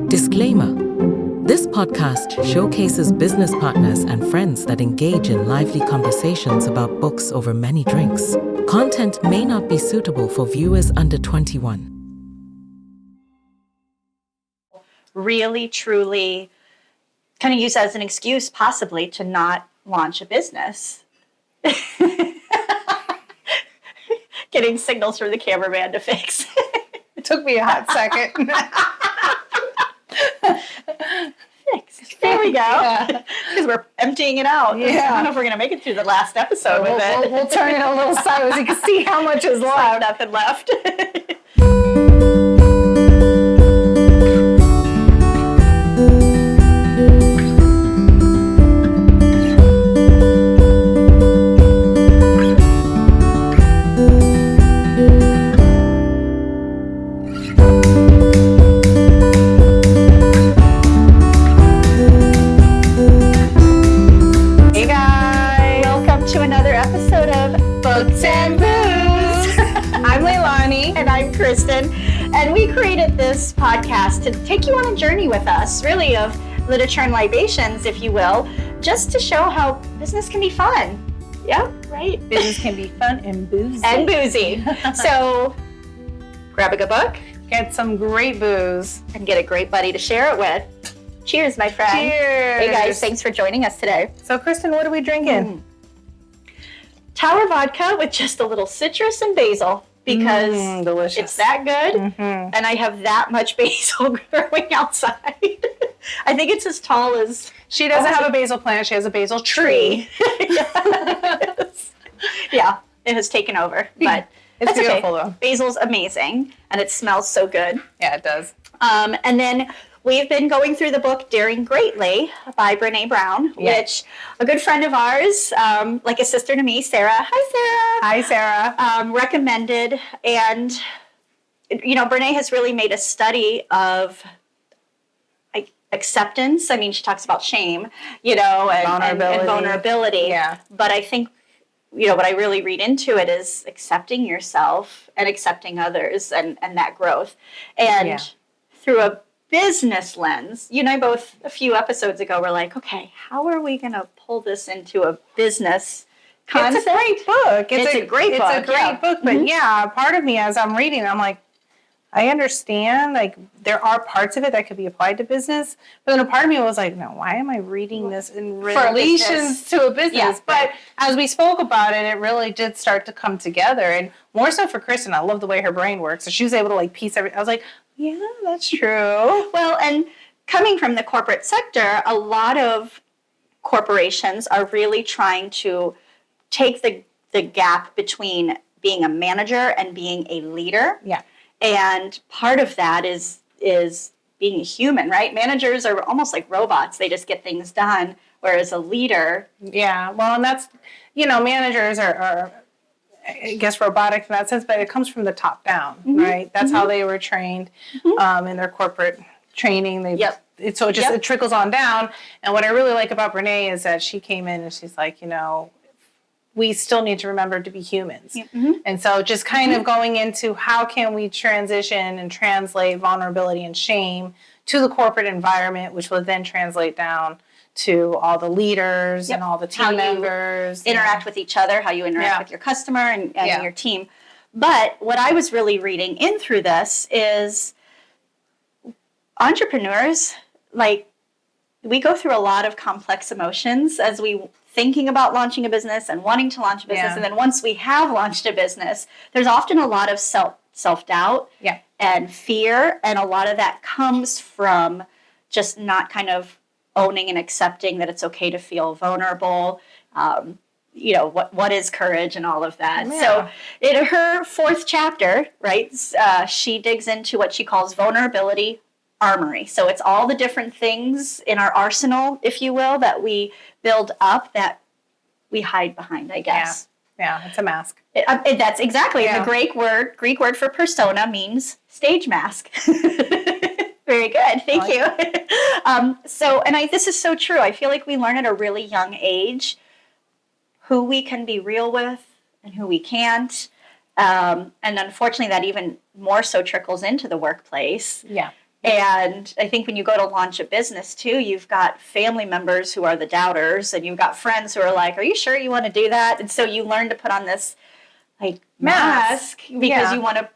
Disclaimer. This podcast showcases business partners and friends that engage in lively conversations about books over many drinks. Content may not be suitable for viewers under 21. Really, truly kind of use as an excuse possibly to not launch a business. Getting signals from the cameraman to fix. It took me a hot second. Fix. There we go. Because we're emptying it out. Yeah. I don't know if we're going to make it through the last episode with it. We'll turn it a little side so you can see how much is left. Nothing left. And we created this podcast to take you on a journey with us, really, of literature and libations, if you will, just to show how business can be fun. Yeah, right? Business can be fun and boozy. And boozy. So grab a good book. Get some great booze. And get a great buddy to share it with. Cheers, my friend. Cheers. Hey, guys. Thanks for joining us today. So, Kristen, what are we drinking? Tower Vodka with just a little citrus and basil. Because delicious. It's that good, and I have that much basil growing outside. I think it's as tall as... She doesn't have a basil plant, she has a basil tree. Yes. Yeah, it has taken over, but it's beautiful, okay. Though. Basil's amazing, and it smells so good. Yeah, it does. And then we've been going through the book Daring Greatly by Brene Brown, which a good friend of ours, like a sister to me, Sarah. Hi, Sarah. Hi, Sarah. Recommended. And, you know, Brene has really made a study of acceptance. I mean, she talks about shame, you know, and vulnerability. Yeah. But I think, you know, what I really read into it is accepting yourself and accepting others and that growth. And through a business lens, you and I both a few episodes ago were like, okay, how are we going to pull this into a business concept? It's a great book. It's a great book. It's a great book, but part of me as I'm reading, I'm like, I understand, like, there are parts of it that could be applied to business, but then a part of me was like, no, why am I reading this in relation to a business? Yeah. But as we spoke about it, it really did start to come together, and more so for Kristen, I love the way her brain works, so she was able to, like, piece everything. I was like, yeah, that's true. Well, and coming from the corporate sector, a lot of corporations are really trying to take the gap between being a manager and being a leader. Yeah. And part of that is being a human, right? Managers are almost like robots. They just get things done, whereas a leader... Yeah, well, and that's, you know, managers are I guess, robotic in that sense, but it comes from the top down, right? That's how they were trained in their corporate training. It trickles on down. And what I really like about Brene is that she came in and she's like, you know, we still need to remember to be humans. And so just kind of going into how can we transition and translate vulnerability and shame to the corporate environment, which will then translate down to all the leaders and all the team members. Interact with each other, how you interact with your customer and your team. But what I was really reading in through this is entrepreneurs, like, we go through a lot of complex emotions as we thinking about launching a business and wanting to launch a business. And then once we have launched a business, there's often a lot of self-doubt and fear. And a lot of that comes from just not kind of owning and accepting that it's okay to feel vulnerable, you know, what is courage and all of that. Yeah. So in her fourth chapter, right, she digs into what she calls Vulnerability Armory. So it's all the different things in our arsenal, if you will, that we build up that we hide behind, I guess. Yeah, it's a mask. That's exactly. The Greek word for persona means stage mask. Very good. Thank you. This is so true. I feel like we learn at a really young age who we can be real with and who we can't. And unfortunately, that even more so trickles into the workplace. Yeah. And I think when you go to launch a business too, you've got family members who are the doubters, and you've got friends who are like, are you sure you want to do that? And so you learn to put on this like mask because you want to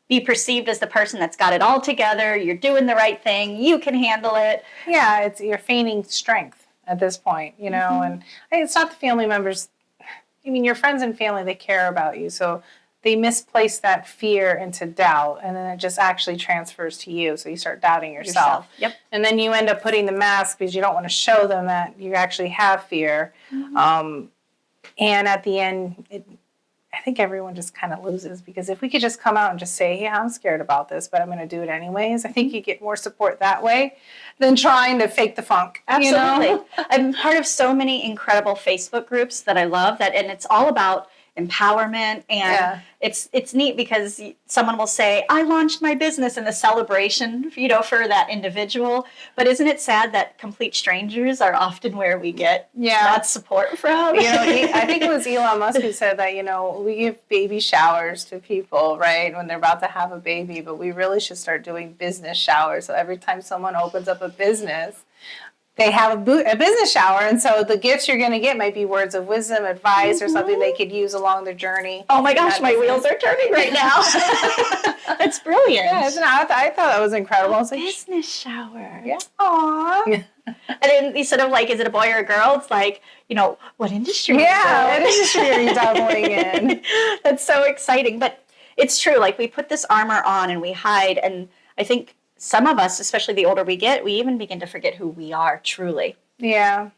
be perceived as the person that's got it all together. You're doing the right thing. You can handle it. Yeah, you're feigning strength at this point, you know, and it's not the family members. I mean, your friends and family, they care about you. So they misplace that fear into doubt, and then it just actually transfers to you. So you start doubting yourself. Yep. And then you end up putting the mask because you don't want to show them that you actually have fear. And at the end, I think everyone just kind of loses, because if we could just come out and just say, yeah, I'm scared about this, but I'm going to do it anyways, I think you get more support that way than trying to fake the funk. Absolutely. You know? I'm part of so many incredible Facebook groups that I love, and it's all about empowerment, and it's neat because someone will say, I launched my business, in the celebration, for that individual. But isn't it sad that complete strangers are often where we get that support from? I think it was Elon Musk who said that, we give baby showers to people, right, when they're about to have a baby, but we really should start doing business showers. So every time someone opens up a business, they have a business shower, and so the gifts you're going to get might be words of wisdom, advice, or something they could use along their journey. Oh my gosh, my wheels are turning right now. That's brilliant. Yeah, I thought that was incredible. A business shower. Yeah. Aww. And then instead of like, is it a boy or a girl? It's like, what industry? Yeah, what industry are you dabbling in? That's so exciting. But it's true. Like, we put this armor on and we hide, and I think some of us, especially the older we get, we even begin to forget who we are truly. Yeah.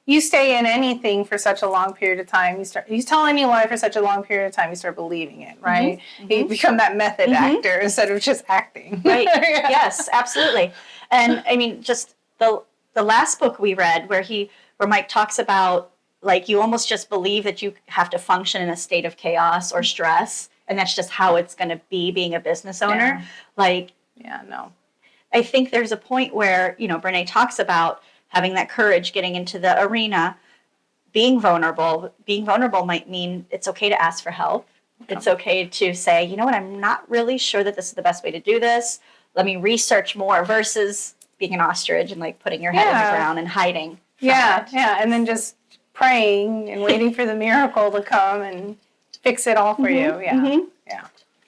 You stay in anything for such a long period of time. You tell any lie for such a long period of time, you start believing it, right? You become that method actor instead of just acting. Right. Yes, absolutely. And I mean, just the last book we read where Mike talks about, like, you almost just believe that you have to function in a state of chaos or stress, and that's just how it's going to be being a business owner. I think there's a point where, Brene talks about having that courage, getting into the arena, being vulnerable. Being vulnerable might mean it's okay to ask for help. Okay. It's okay to say, you know what, I'm not really sure that this is the best way to do this. Let me research more, versus being an ostrich and like putting your head in the ground and hiding. And then just praying and waiting for the miracle to come and fix it all for you.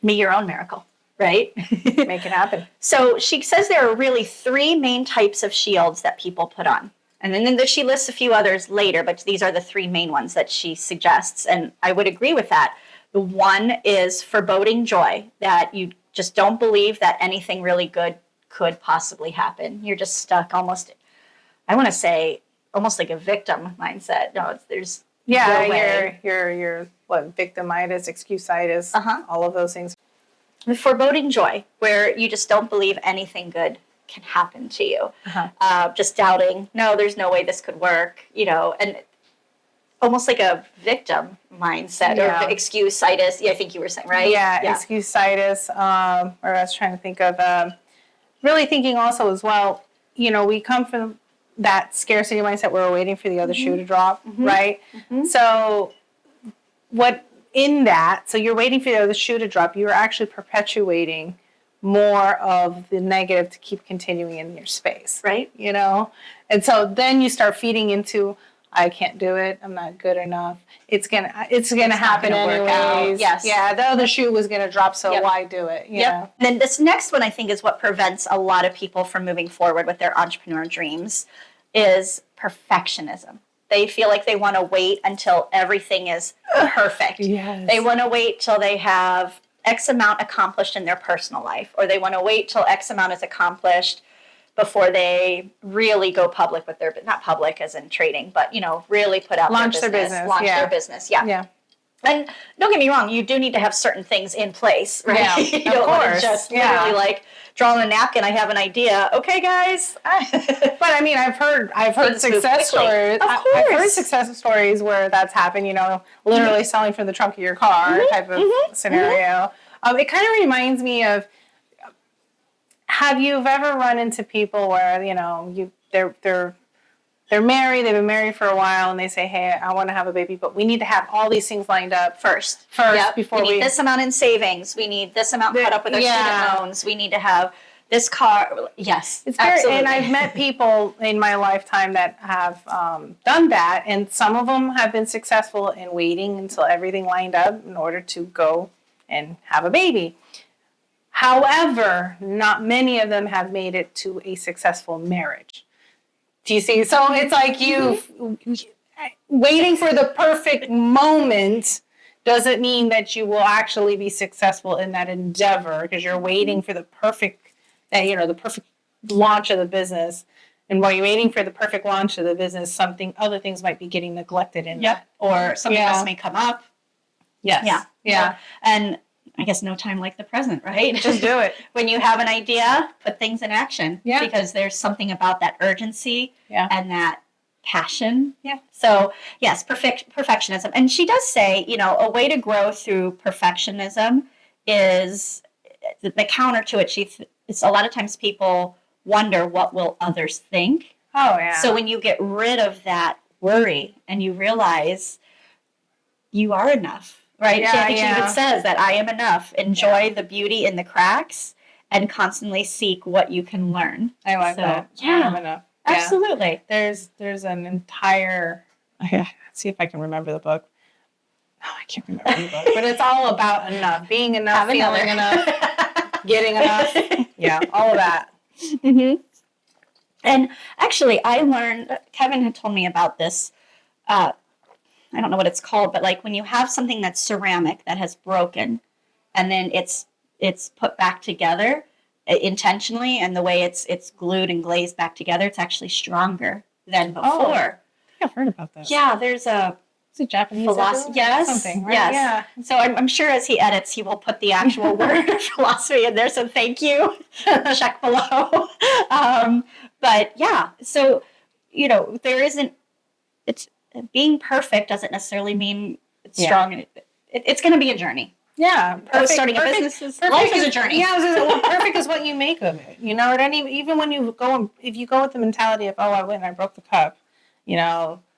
Be your own miracle, right? Make it happen. So she says there are really 3 main types of shields that people put on. And then she lists a few others later, but these are the 3 main ones that she suggests. And I would agree with that. The one is foreboding joy, that you just don't believe that anything really good could possibly happen. You're just stuck almost, I want to say, almost like a victim mindset. No, there's no way. You're what, victimitis, excusitis, all of those things. The foreboding joy, where you just don't believe anything good can happen to you. Just doubting, no, there's no way this could work, and almost like a victim mindset or excuse-itis. Yeah, I think you were saying, right? Yeah. Excuse-itis. Or I was trying to think of, really thinking also as well, we come from that scarcity mindset where we're waiting for the other shoe to drop, right? So so you're waiting for the other shoe to drop, you're actually perpetuating more of the negative to keep continuing in your space, right? And so then you start feeding into, I can't do it, I'm not good enough, it's gonna happen anyways. Yes. Yeah, the other shoe was gonna drop, so why do it? And then this next one, I think, is what prevents a lot of people from moving forward with their entrepreneur dreams, is perfectionism. They feel like they want to wait until everything is perfect. Yes. They want to wait till they have X amount accomplished in their personal life, or they want to wait till X amount is accomplished before they really go public with not public as in trading, but, really put out launch their business. Launch their business. Yeah. And don't get me wrong, you do need to have certain things in place, right? Yeah, You don't want to just literally like draw on a napkin, I have an idea. Okay, guys. But I mean, I've heard success stories. I've heard success stories where that's happened, literally selling from the trunk of your car type of scenario. It kind of reminds me of, have you ever run into people where, they're they're married, they've been married for a while, and they say, hey, I want to have a baby, but we need to have all these things lined up first before we need this amount in savings. We need this amount caught up with our student loans. We need to have this car. Yes, it's absolutely. And I've met people in my lifetime that have done that, and some of them have been successful in waiting until everything lined up in order to go and have a baby. However, not many of them have made it to a successful marriage. Do you see? So it's like waiting for the perfect moment doesn't mean that you will actually be successful in that endeavor, because you're waiting for the perfect launch of the business. And while you're waiting for the perfect launch of the business, other things might be getting neglected in that. Or something else may come up. Yes. Yeah. And I guess no time like the present, right? Just do it. When you have an idea, put things in action. Yeah. Because there's something about that urgency and that passion. Yeah. So, yes, perfectionism. And she does say, a way to grow through perfectionism is the counter to it. It's a lot of times people wonder, what will others think? Oh, yeah. So when you get rid of that worry and you realize you are enough. Right? Yeah, I think she even says that I am enough. Enjoy the beauty in the cracks and constantly seek what you can learn. I like that. Yeah. I am enough. Absolutely. There's an entire, see if I can remember the book. No, I can't remember the book. But it's all about enough. Being enough, feeling enough, getting enough. Yeah, all of that. Mm-hmm. And actually, I learned, Kevin had told me about this, I don't know what it's called, but like when you have something that's ceramic that has broken and then it's put back together intentionally, and the way it's glued and glazed back together, it's actually stronger than before. Oh, I think I've heard about that. Yeah, there's a Japanese philosophy. Yes. Something, right? Yes. Yeah. So I'm sure as he edits, he will put the actual word of philosophy in there. So thank you. Check below. But yeah, so, there isn't, it's, being perfect doesn't necessarily mean it's strong. It's going to be a journey. Yeah. Starting a business life is a journey. Yeah, perfect is what you make of it. Even when if you go with the mentality of, I went and I broke the cup,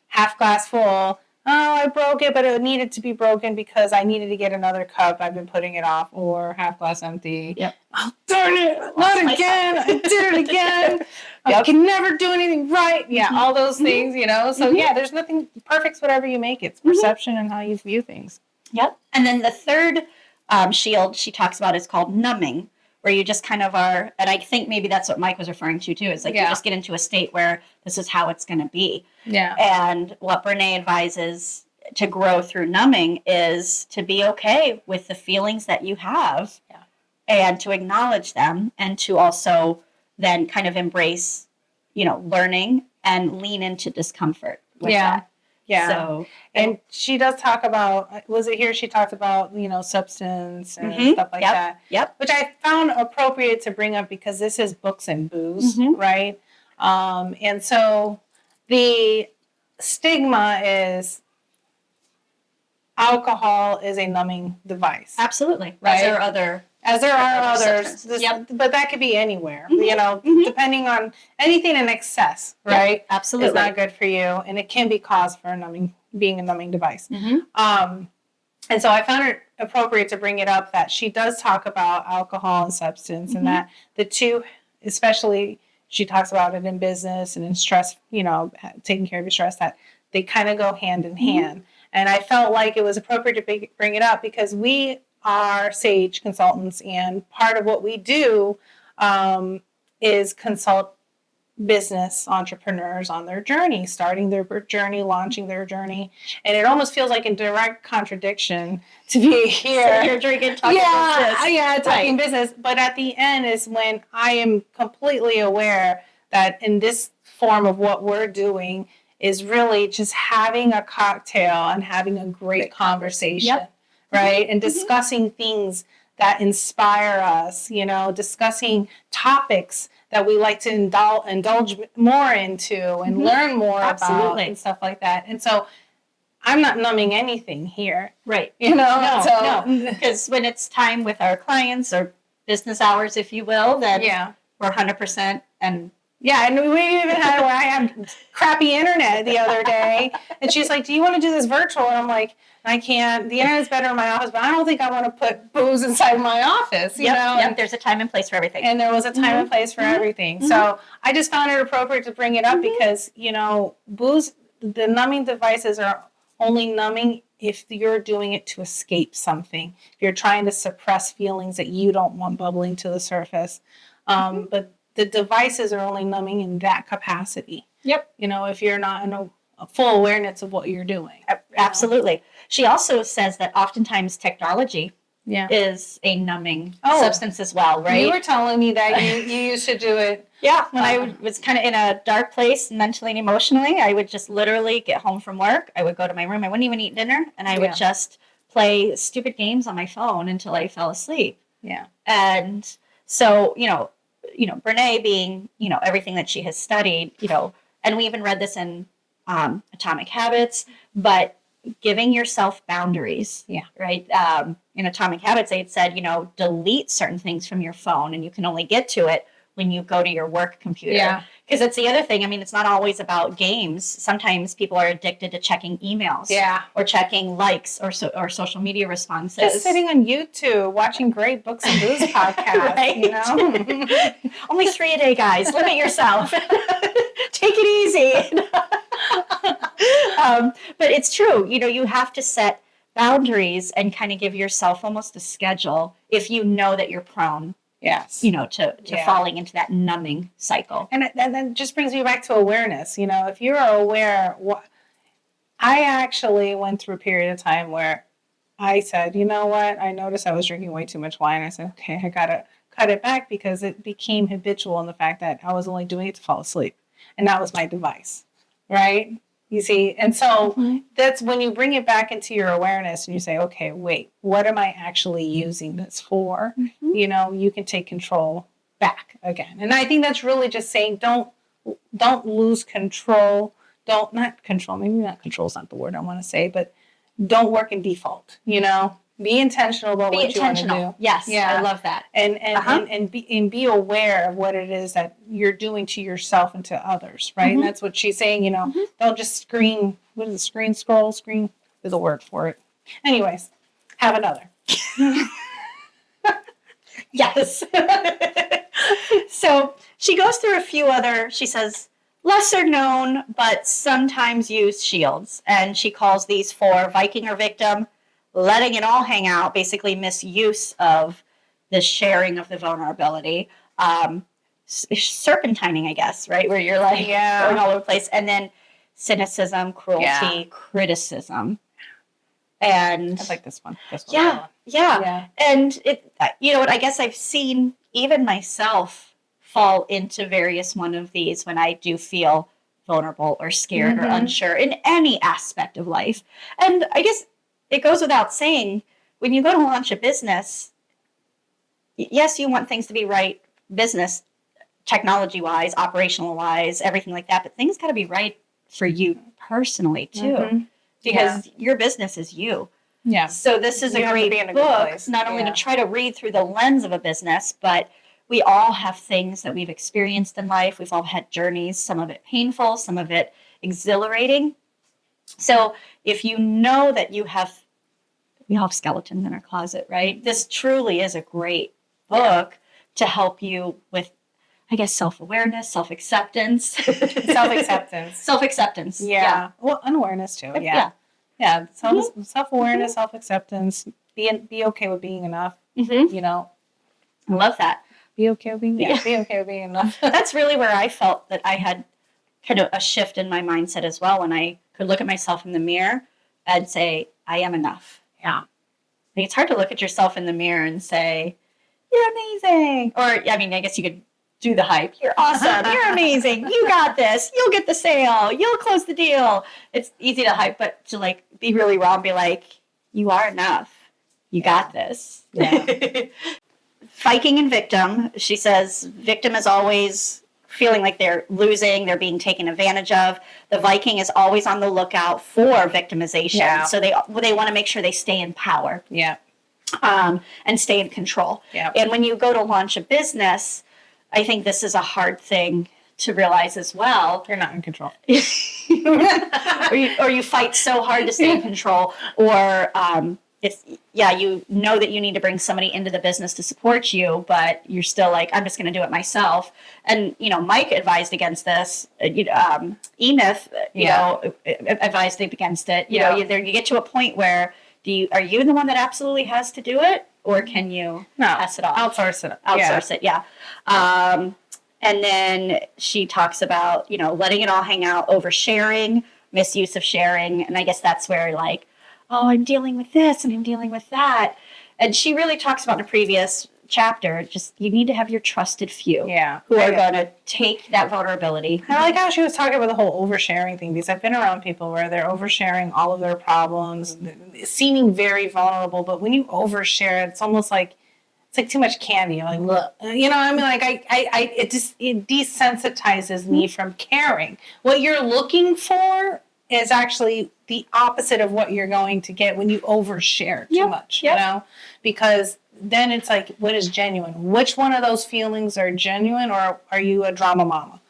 half glass full. Oh, I broke it, but it needed to be broken because I needed to get another cup. I've been putting it off, or half glass empty. Yep. Oh, darn it. Not again. I did it again. I can never do anything right. Yeah, all those things, So, there's nothing perfect, whatever you make. It's perception and how you view things. Yep. And then the third shield she talks about is called numbing, where you just kind of are, and I think maybe that's what Mike was referring to too, is like you just get into a state where this is how it's going to be. Yeah. And what Brene advises to grow through numbing is to be okay with the feelings that you have and to acknowledge them, and to also then kind of embrace, learning and lean into discomfort with that. Yeah. So, and she does talk about, was it here she talked about, substance and stuff like that? Yep. Which I found appropriate to bring up because this is books and booze, right? And so the stigma is alcohol is a numbing device. Absolutely. Right? As there are others. But that could be anywhere, depending on anything in excess, right? Yep, absolutely. It's not good for you. And it can be cause for being a numbing device. And so I found it appropriate to bring it up that she does talk about alcohol and substance, and that the two, especially she talks about it in business and in stress, taking care of your stress, that they kind of go hand in hand. And I felt like it was appropriate to bring it up because we are Saige consultants, and part of what we do is consult business entrepreneurs on their journey, starting their journey, launching their journey. And it almost feels like in direct contradiction to be here. So you're drinking, talking business. Yeah, talking business. But at the end is when I am completely aware that in this form of what we're doing is really just having a cocktail and having a great conversation. Right? And discussing things that inspire us, discussing topics that we like to indulge more into and learn more about and stuff like that. And so I'm not numbing anything here. Right. No. Because when it's time with our clients or business hours, if you will, then we're 100% and Yeah, and we even had where I had crappy internet the other day, and she's like, "Do you want to do this virtual?" And I'm like, "I can't. The internet's better in my office, but I don't think I want to put booze inside my office." You know? Yep. There's a time and place for everything. And there was a time and place for everything. So I just found it appropriate to bring it up because, you know, booze, the numbing devices are only numbing if you're doing it to escape something. If you're trying to suppress feelings that you don't want bubbling to the surface. But the devices are only numbing in that capacity. Yep. You know, if you're not in a full awareness of what you're doing. Absolutely. She also says that oftentimes technology is a numbing substance as well, right? You were telling me that you used to do it. Yeah, when I was kind of in a dark place mentally and emotionally, I would just literally get home from work. I would go to my room. I wouldn't even eat dinner, and I would just play stupid games on my phone until I fell asleep. Yeah. And so, you know, Brene being, you know, everything that she has studied, you know, and we even read this in Atomic Habits, but giving yourself boundaries. Yeah. Right. In Atomic Habits, they had said, you know, delete certain things from your phone, and you can only get to it when you go to your work computer. Yeah. Because it's the other thing. I mean, it's not always about games. Sometimes people are addicted to checking emails. Yeah. Or checking likes or social media responses. Just sitting on YouTube, watching great books and booze podcasts. Right? You know? Only 3 a day, guys. Limit yourself. Take it easy. But it's true. You know, you have to set boundaries and kind of give yourself almost a schedule if you know that you're prone. Yes. You know, to falling into that numbing cycle. And that just brings me back to awareness. You know, if you're aware, I actually went through a period of time where I said, you know what, I noticed I was drinking way too much wine. I said, okay, I got to cut it back because it became habitual in the fact that I was only doing it to fall asleep. And that was my device, right? You see, and so that's when you bring it back into your awareness and you say, okay, wait, what am I actually using this for? You know, you can take control back again. And I think that's really just saying, don't lose control. Not control is not the word I want to say, but don't work in default, you know? Be intentional about what you want to do. Yes, I love that. And be aware of what it is that you're doing to yourself and to others, right? And that's what she's saying, you know, don't just screen scroll, there's a word for it. Anyways, have another. Yes. So she goes through a few other, she says, lesser known, but sometimes used shields. And she calls these for Viking or victim, letting it all hang out, basically misuse of the sharing of the vulnerability. Serpentining, I guess, right? Where you're like going all over the place. And then cynicism, cruelty, criticism. And I like this one. Yeah. And it, you know what, I guess I've seen even myself fall into various one of these when I do feel vulnerable or scared or unsure in any aspect of life. And I guess it goes without saying, when you go to launch a business, yes, you want things to be right, business, technology-wise, operational-wise, everything like that, but things got to be right for you personally, too, because your business is you. Yeah. So this is a great book, not only to try to read through the lens of a business, but we all have things that we've experienced in life. We've all had journeys, some of it painful, some of it exhilarating. So if you know that we all have skeletons in our closet, right? This truly is a great book to help you with, I guess, self-awareness, self-acceptance. Self-acceptance. Yeah. Well, unawareness too. Yeah. Self-awareness, self-acceptance, be okay with being enough, you know. I love that. Be okay with being enough. That's really where I felt that I had kind of a shift in my mindset as well, when I could look at myself in the mirror and say, I am enough. Yeah. Like, it's hard to look at yourself in the mirror and say, you're amazing. Or, I mean, I guess you could do the hype. You're awesome. You're amazing. You got this. You'll get the sale. You'll close the deal. It's easy to hype, but to like be really raw and be like, you are enough. You got this. Yeah. Viking and victim. She says victim is always feeling like they're losing, they're being taken advantage of. The Viking is always on the lookout for victimization. Yeah. So they want to make sure they stay in power. Yeah. And stay in control. Yeah. And when you go to launch a business, I think this is a hard thing to realize as well. You're not in control. or you fight so hard to stay in control, or you know that you need to bring somebody into the business to support you, but you're still like, I'm just going to do it myself. And, Mike advised against this. E-Myth, advised against it. You get to a point where are you the one that absolutely has to do it, or can you pass it off? Outsource it. Yeah. And then she talks about, letting it all hang out, oversharing, misuse of sharing. And I guess that's where like, oh, I'm dealing with this and I'm dealing with that. And she really talks about in a previous chapter, just you need to have your trusted few who are going to take that vulnerability. I like how she was talking about the whole oversharing thing, because I've been around people where they're oversharing all of their problems, seeming very vulnerable. But when you overshare, it's almost like, it's like too much candy. You're like, look, it desensitizes me from caring. What you're looking for is actually the opposite of what you're going to get when you overshare too much, because then it's like, what is genuine? Which one of those feelings are genuine, or are you a drama mama?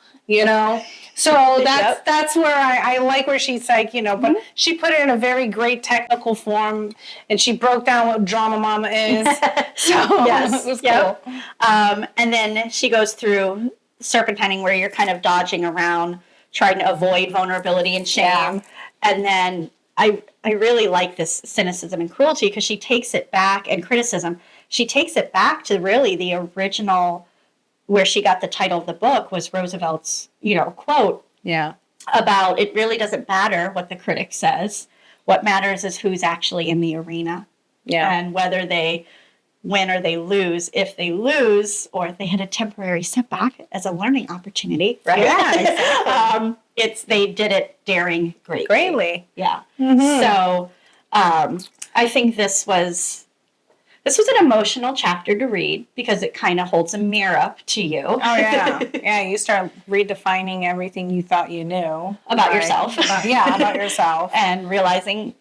So that's where I like where she's like, but she put it in a very great technical form, and she broke down what drama mama is. So it was cool. And then she goes through serpentining, where you're kind of dodging around, trying to avoid vulnerability and shame. Yeah. And then I really like this cynicism and cruelty, because she takes it back, and criticism. She takes it back to really the original, where she got the title of the book was Roosevelt's, quote. Yeah. About it really doesn't matter what the critic says. What matters is who's actually in the arena. Yeah. And whether they win or they lose. If they lose, or if they had a temporary setback as a learning opportunity, right? Yeah, exactly. They did it daring greatly. Yeah. Mm-hmm. So I think this was an emotional chapter to read, because it kind of holds a mirror up to you. Oh, yeah. Yeah, you start redefining everything you thought you knew. About yourself. About yourself. And realizing,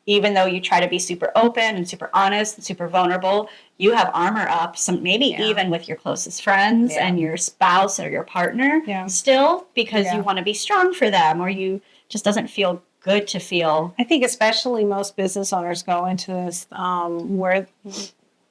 even though you try to be super open and super honest and super vulnerable, you have armor up, even with your closest friends and your spouse or your partner still, because you want to be strong for them, or you just doesn't feel good to feel. I think especially most business owners go into this where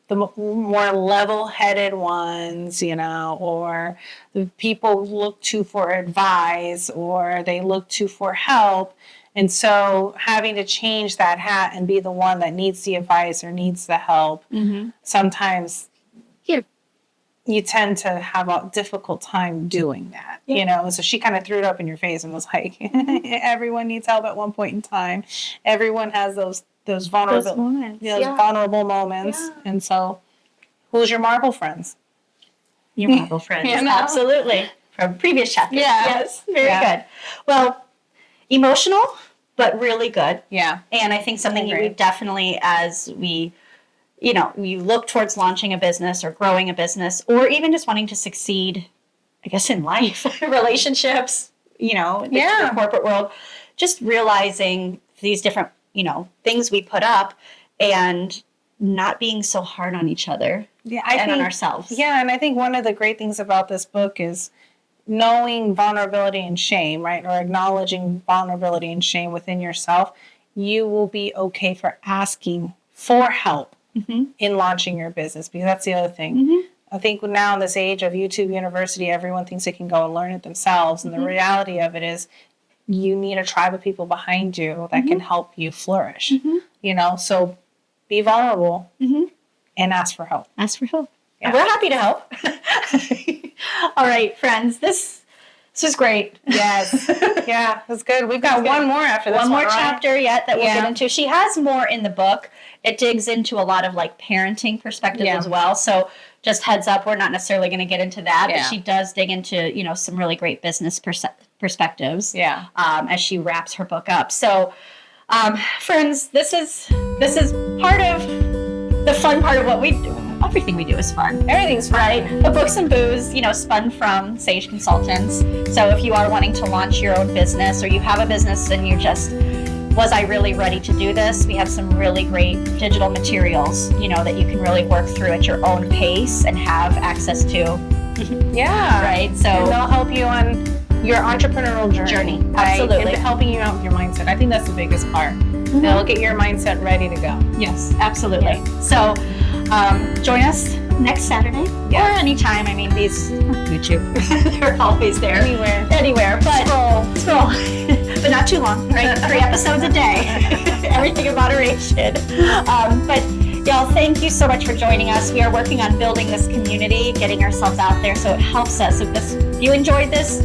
the more level-headed ones, or the people look to for advice, or they look to for help. And so having to change that hat and be the one that needs the advice or needs the help, sometimes you tend to have a difficult time doing that, So she kind of threw it up in your face and was like, everyone needs help at one point in time. Everyone has those vulnerable moments. Vulnerable moments. Yeah. And so who's your marble friends? Your marble friends. Absolutely. From previous chapters. Yeah. Yes. Very good. Well, emotional, but really good. Yeah. And I think something you definitely, as we you look towards launching a business or growing a business, or even just wanting to succeed, I guess, in life, relationships, the corporate world, just realizing these different, things we put up, and not being so hard on each other on ourselves. Yeah. And I think one of the great things about this book is knowing vulnerability and shame, right? Or acknowledging vulnerability and shame within yourself. You will be okay for asking for help in launching your business, because that's the other thing. I think now in this age of YouTube University, everyone thinks they can go and learn it themselves. And the reality of it is you need a tribe of people behind you that can help you flourish, so be vulnerable and ask for help. Ask for help. Yeah. We're happy to help. All right, friends, this was great. Yes. Yeah, it was good. We've got one more after this one more chapter yet that we'll get into. She has more in the book. It digs into a lot of parenting perspectives as well. So just heads up, we're not necessarily going to get into that, but she does dig into, some really great business perspectives as she wraps her book up. So friends, this is part of the fun part of what we do. Everything we do is fun. Everything's fun. Right? The Books and Booze, spun from Saige Consultants. So if you are wanting to launch your own business, or you have a business and you're just, was I really ready to do this? We have some really great digital materials, that you can really work through at your own pace and have access to Yeah. right? And So they'll help you on your entrepreneurial journey. Right? Absolutely. And helping you out with your mindset. I think that's the biggest part. They'll get your mindset ready to go. yes, absolutely. So join us next Saturday or anytime. I mean, these YouTube, they're always there. Anywhere. But scroll. But not too long, right? 3 episodes a day. Everything in moderation. But y'all, thank you so much for joining us. We are working on building this community, getting ourselves out there, so it helps us. If you enjoyed this,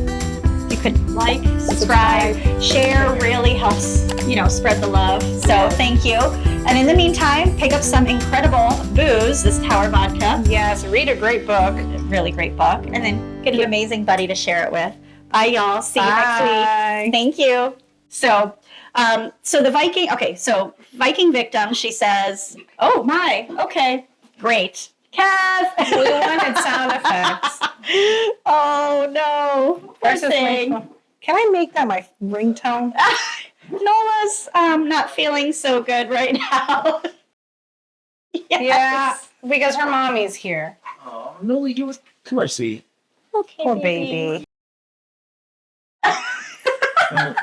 you could like, subscribe, share, really helps, spread the love. So thank you. And in the meantime, pick up some incredible booze, this Tower Vodka. Yes, read a great book. Really great book. And then get an amazing buddy to share it with. Bye, y'all. See you next week. Thank you. So the Viking, so Viking victim, she says, oh my, okay, great. Kev. We wanted sound effects. Oh no. Poor thing. Can I make that my ringtone? Nola's not feeling so good right now. Yes. Yeah, because her mommy's here. Oh, no, you was too much sweet. Okay, Poor baby.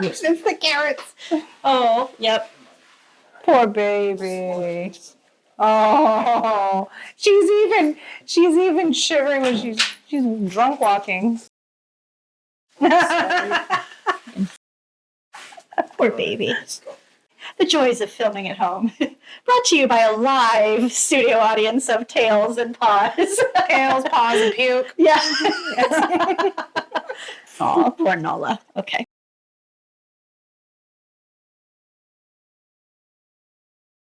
It's the carrots. Oh, yep. Poor baby. Oh, she's even shivering when she's drunk walking. Poor baby. The joys of filming at home. Brought to you by a live studio audience of tails and paws. Tails, paws, and puke. Yeah. Oh, poor Nola. Okay.